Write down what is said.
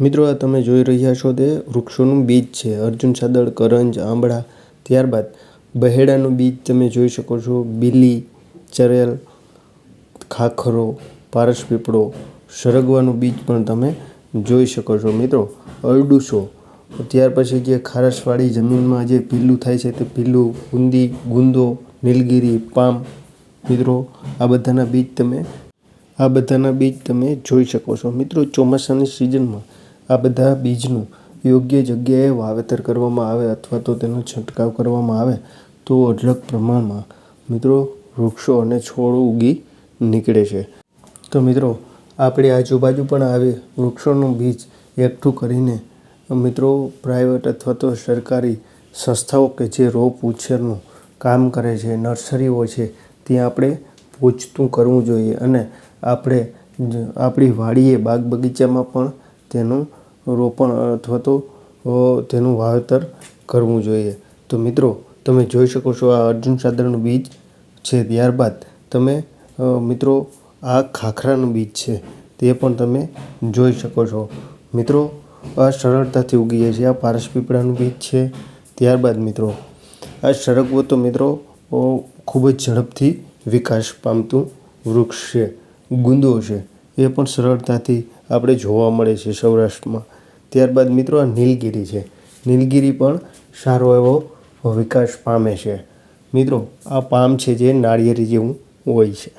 મિત્રો આ તમે જોઈ રહ્યા છો તે વૃક્ષોનું બીજ છે. અર્જુન સાદળ, કરંજ, આંબળા. ત્યારબાદ બહેડાનું બીજ તમે જોઈ શકો છો. બીલી, ચરેલ, ખાખરો, પારસપીપળો, સરગવાનું બીજ પણ તમે જોઈ શકો છો. મિત્રો અરડુસો, ત્યાર પછી જે ખારસવાળી જમીનમાં જે પીલું થાય છે તે પીલું, ગુંદી, ગુંદો, નીલગિરી, પામ. મિત્રો આ બધાના બીજ તમે જોઈ શકો છો. મિત્રો ચોમાસાની સિઝનમાં આ બધા બીજનું યોગ્ય જગ્યાએ વાવેતર કરવામાં આવે અથવા તો તેનો છંટકાવ કરવામાં આવે તો અઢળક પ્રમાણમાં મિત્રો વૃક્ષો અને છોડ ઉગી નીકળે છે. તો મિત્રો આપણી આજુબાજુ પણ આવે વૃક્ષોનું બીજ એકઠું કરીને મિત્રો પ્રાઇવેટ અથવા તો સરકારી સંસ્થાઓ કે જે રોપ ઉછેરનું કામ કરે છે, નર્સરીઓ છે, ત્યાં આપણે પૂછતું કરવું જોઈએ અને આપણે આપણી વાડીએ બાગ બગીચામાં પણ તેનું રોપણ અથવા તો તેનું વાવેતર કરવું જોઈએ. તો મિત્રો તમે જોઈ શકો છો આ અર્જુન સાદળનું બીજ છે. ત્યારબાદ તમે મિત્રો આ ખાખરાનું બીજ છે તે પણ તમે જોઈ શકો છો. મિત્રો આ સરળતાથી ઉગી જાય છે. આ પારસપીપળાનું બીજ છે. ત્યારબાદ મિત્રો આ સરગવો તો મિત્રો ખૂબ જ ઝડપથી વિકાસ પામતું વૃક્ષ છે. ગુંદો છે એ પણ સરળતાથી આપણે જોવા મળે છે સૌરાષ્ટ્રમાં. ત્યારબાદ મિત્રો આ નીલગિરી છે. નીલગિરી પણ સારો એવો વિકાસ પામે છે. મિત્રો આ પામ છે જે નાળિયેરી જેવું હોય છે.